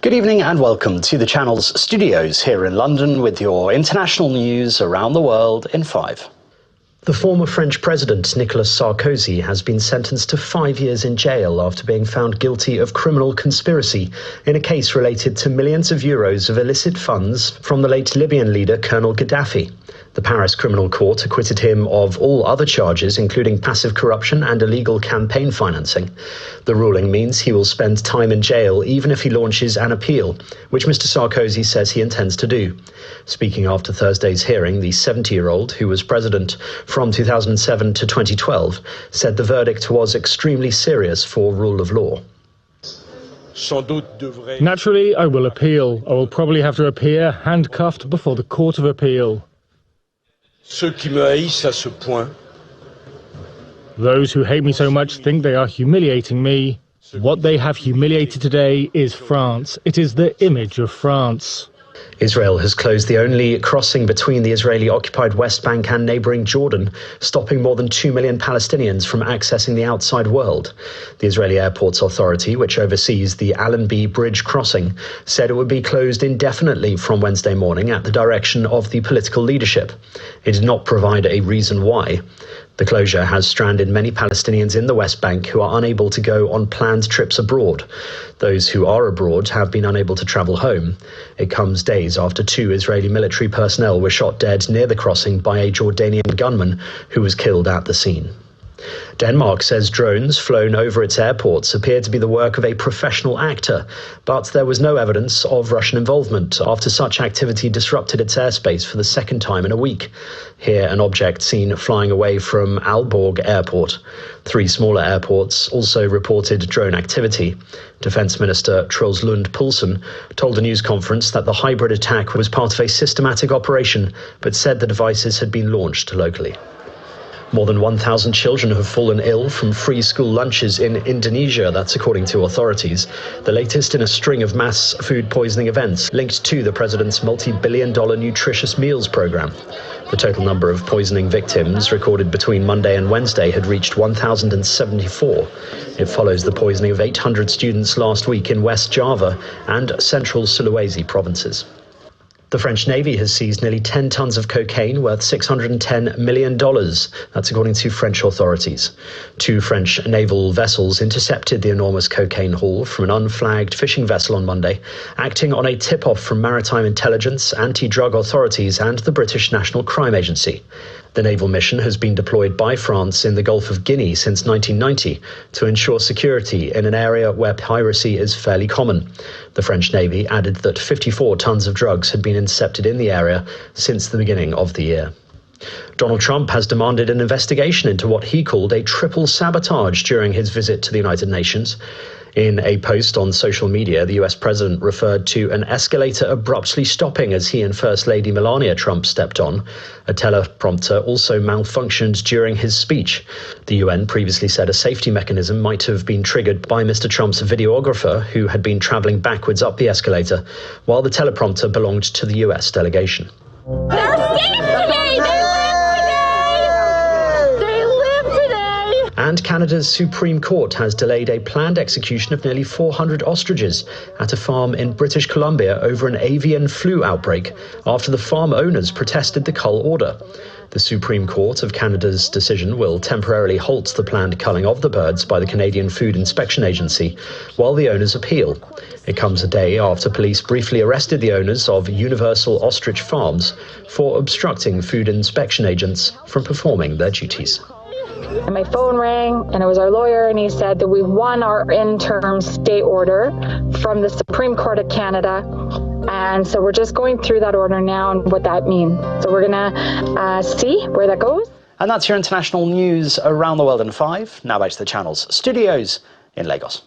Good evening and welcome to the channel's studios here in London with your international news around the world in 5. The former French president, Nicolas Sarkozy, has been sentenced to 5 years in jail after being found guilty of criminal conspiracy in a case related to millions of euros of illicit funds from the late Libyan leader Colonel Gaddafi. The Paris Criminal Court acquitted him of all other charges, including passive corruption and illegal campaign financing. The ruling means he will spend time in jail even if he launches an appeal, which Mr. Sarkozy says he intends to do. Speaking after Thursday's hearing, the 70-year-old, who was president from 2007 to 2012, said the verdict was extremely serious for rule of law. Naturally, I will appeal. I will probably have to appear handcuffed before the Court of Appeal. Those who hate me so much think they are humiliating me. What they have humiliated today is France. It is the image of France. Israel has closed the only crossing between the Israeli-occupied West Bank and neighbouring Jordan, stopping more than 2 million Palestinians from accessing the outside world. The Israeli Airports Authority, which oversees the Allenby Bridge crossing, said it would be closed indefinitely from Wednesday morning at the direction of the political leadership. It did not provide a reason why. The closure has stranded many Palestinians in the West Bank who are unable to go on planned trips abroad. Those who are abroad have been unable to travel home. It comes days after 2 Israeli military personnel were shot dead near the crossing by a Jordanian gunman who was killed at the scene. Denmark says drones flown over its airports appear to be the work of a professional actor, but there was no evidence of Russian involvement after such activity disrupted its airspace for the second time in a week. Here, an object seen flying away from Aalborg Airport. 3 smaller airports also reported drone activity. Defence Minister Truls Lund Poulsen told a news conference that the hybrid attack was part of a systematic operation, but said the devices had been launched locally. More than 1,000 children have fallen ill from free school lunches in Indonesia, that's according to authorities, the latest in a string of mass food poisoning events linked to the president's multi-billion-dollar nutritious meals program. The total number of poisoning victims recorded between Monday and Wednesday had reached 1,074. It follows the poisoning of 800 students last week in West Java and central Sulawesi provinces. The French Navy has seized nearly 10 tons of cocaine worth $610 million. That's according to French authorities. 2 French naval vessels intercepted the enormous cocaine haul from an unflagged fishing vessel on Monday, acting on a tip-off from maritime intelligence, anti-drug authorities and the British National Crime Agency. The naval mission has been deployed by France in the Gulf of Guinea since 1990 to ensure security in an area where piracy is fairly common. The French Navy added that 54 tons of drugs had been intercepted in the area since the beginning of the year. Donald Trump has demanded an investigation into what he called a triple sabotage during his visit to the United Nations. In a post on social media, the US president referred to an escalator abruptly stopping as he and First Lady Melania Trump stepped on. A teleprompter also malfunctioned during his speech. The UN previously said a safety mechanism might have been triggered by Mr. Trump's videographer, who had been traveling backwards up the escalator, while the teleprompter belonged to the US delegation. They're safe today! They live today! And Canada's Supreme Court has delayed a planned execution of nearly 400 ostriches at a farm in British Columbia over an avian flu outbreak after the farm owners protested the cull order. The Supreme Court of Canada's decision will temporarily halt the planned culling of the birds by the Canadian Food Inspection Agency while the owners appeal. It comes a day after police briefly arrested the owners of Universal Ostrich Farms for obstructing food inspection agents from performing their duties. And my phone rang, and it was our lawyer, and he said that we won our interim stay order from the Supreme Court of Canada. And so we're just going through that order now and what that means. So we're going to see where that goes. And that's your international news around the world in 5. Now back to the channel's studios in Lagos.